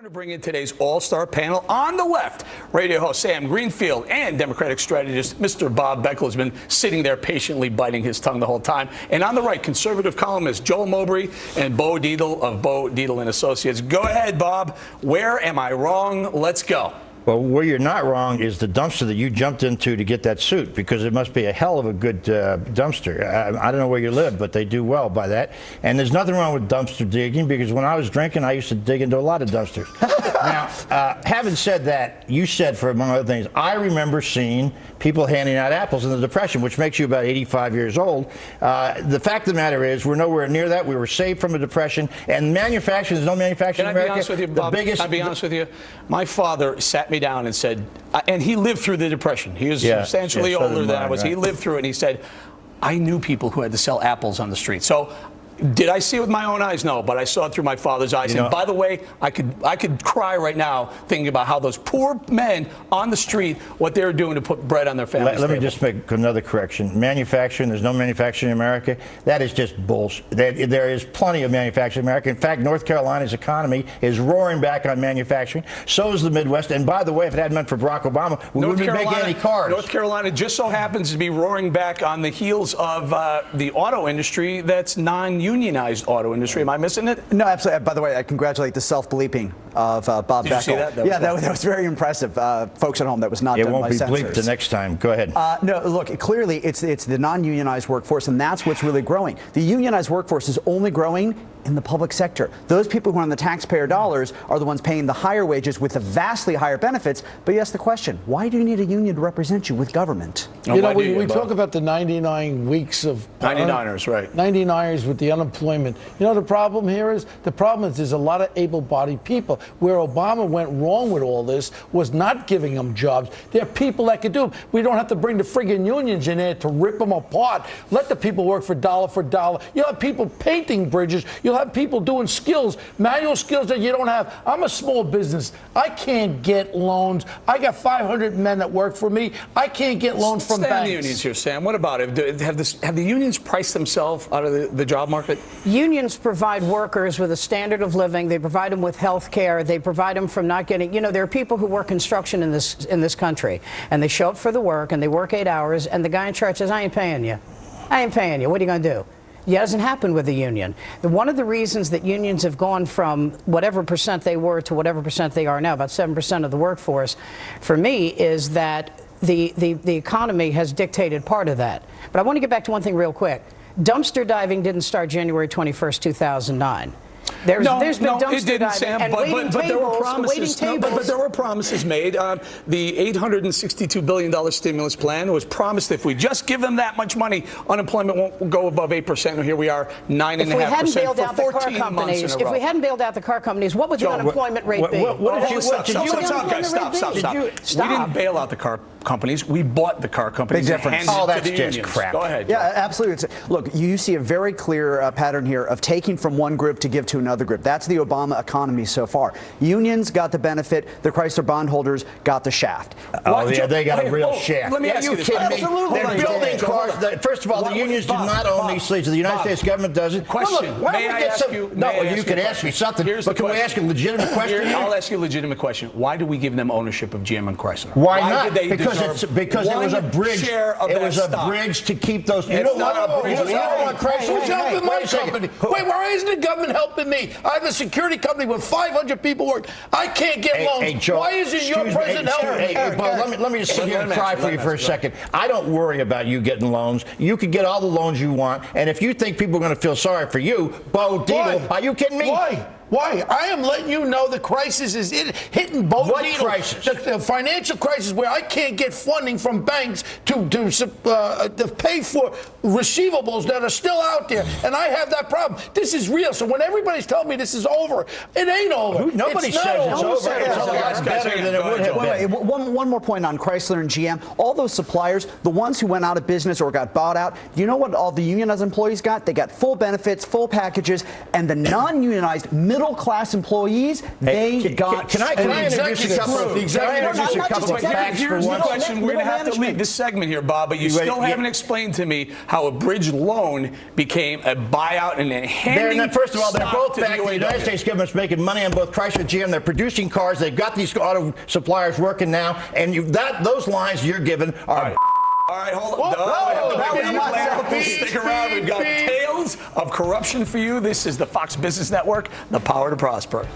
To bring in today's all-star panel. On the left, radio host Sam Greenfield and Democratic strategist Mr. Bob Beckel has been sitting there patiently biting his tongue the whole time. And on the right, conservative columnist Joel Mowbray and Bo Dietl of Bo Dietl and Associates. Go ahead, Bob. Where am I wrong? Let's go. Well, where you're not wrong is the dumpster that you jumped into to get that suit, because it must be a hell of a good dumpster. I don't know where you live, but they do well by that. And there's nothing wrong with dumpster digging, because when I was drinking, I used to dig into a lot of dumpsters. Now, having said that, you said, for among other things, I remember seeing people handing out apples in the Depression, which makes you about 85 years old. The fact of the matter is, we're nowhere near that. We were saved from a Depression. And manufacturing, there's no manufacturing in America. Can I be honest with you, Bob? Can I be honest with you? My father sat me down and said, and he lived through the Depression. He was substantially older than I was. He lived through it, and he said, I knew people who had to sell apples on the street. So did I see it with my own eyes? No, but I saw it through my father's eyes. And by the way, I could cry right now thinking about how those poor men on the street, what they were doing to put bread on their families' Let me just make another correction. Manufacturing, there's no manufacturing in America. That is just bullshit. There is plenty of manufacturing in America. In fact, North Carolina's economy is roaring back on manufacturing. So is the Midwest. And by the way, if it hadn't been for Barack Obama, we wouldn't be making any cars. North Carolina just so happens to be roaring back on the heels of the auto industry that's non-unionized auto industry. Am I missing it? No, absolutely. By the way, I congratulate the self-bleeping of Bob Beckel. Did you see that? That was very impressive. Folks at home, that was not done by censors. It won't be bleeped the next time. Go ahead. No, look, clearly it's the non-unionized workforce, and that's what's really growing. The unionized workforce is only growing in the public sector. Those people who are on the taxpayer dollars are the ones paying the higher wages with the vastly higher benefits. But you ask the question, why do you need a union to represent you with government? You know, we talk about the 99 weeks of 99ers, right? 99ers with the unemployment. You know, the problem here is, there's a lot of able-bodied people. Where Obama went wrong with all this was not giving them jobs. There are people that could do them. We don't have to bring the friggin' unions in there to rip them apart. Let the people work for dollar. You'll have people painting bridges. You'll have people doing skills, manual skills that you don't have. I'm a small business. I can't get loans. I got 500 men that work for me. I can't get loans from banks. The unions here, Sam. What about it? Have the unions priced themselves out of the job market? Unions provide workers with a standard of living. They provide them with health care. They provide them from not getting, there are people who work construction in this country, and they show up for the work, and they work 8 hours, and the guy in charge says, I ain't paying you. I ain't paying you. What are you going to do? It doesn't happen with the union. One of the reasons that unions have gone from whatever percent they were to whatever percent they are now, about 7% of the workforce, for me, is that the economy has dictated part of that. But I want to get back to one thing real quick. Dumpster diving didn't start January 21st, 2009. There's been dumpster diving, Sam, and but there were promises. But there were promises made. The $862 billion stimulus plan was promised if we just give them that much money, unemployment won't go above 8%. And here we are, 9.5% If we hadn't bailed out the car 14 companies, months in a row. If we hadn't bailed out the car companies, what would the unemployment rate be? Stop. We didn't bail out the car companies. We bought the car companies. Big difference. That's just crap. Go ahead. Yeah, absolutely. Look, you see a very clear pattern here of taking from one group to give to another group. That's the Obama economy so far. Unions got the benefit. The Chrysler bondholders got the shaft. They got a real shaft. Let me ask you this. Absolutely. They're building cars. First of all, the unions do not own these sleeves. The United States government doesn't. Question. May I ask you? No, you could ask me something. But can we ask a legitimate question? I'll ask you a legitimate question. Why do we give them ownership of GM and Chrysler? Why not? Because it was a bridge. It was a bridge to keep those. You don't want a bridge. Who's helping my company? Wait, why isn't the government helping me? I have a security company with 500 people work. I can't get loans. Why isn't your president helping me? Let me just sit here and cry for you for a second. I don't worry about you getting loans. You can get all the loans you want. And if you think people are going to feel sorry for you, Bo Dietl, are you kidding me? Why? I am letting you know the crisis is hitting Bo Dietl. What crisis? The financial crisis where I can't get funding from banks to pay for receivables that are still out there. And I have that problem. This is real. So when everybody's telling me this is over, it ain't over. Nobody says it's over. It's a lot better than it would have been. One more point on Chrysler and GM. All those suppliers, the ones who went out of business or got bought out, you know what all the unionized employees got? They got full benefits, full packages, and the non-unionized middle middle class employees, they got. Can I introduce a couple of facts for Here's the once? question. We're going to have to leave this segment here, Bob, but you still haven't explained to me how a bridge loan became a buyout and a handing. First of all, they're both to back. The United States government's making money on both Chrysler and GM. They're producing cars. They've got these auto suppliers working now, and those lines you're given are. All right, hold on. Stick around. We've got tales of corruption for you. This is the Fox Business Network, the power to prosper.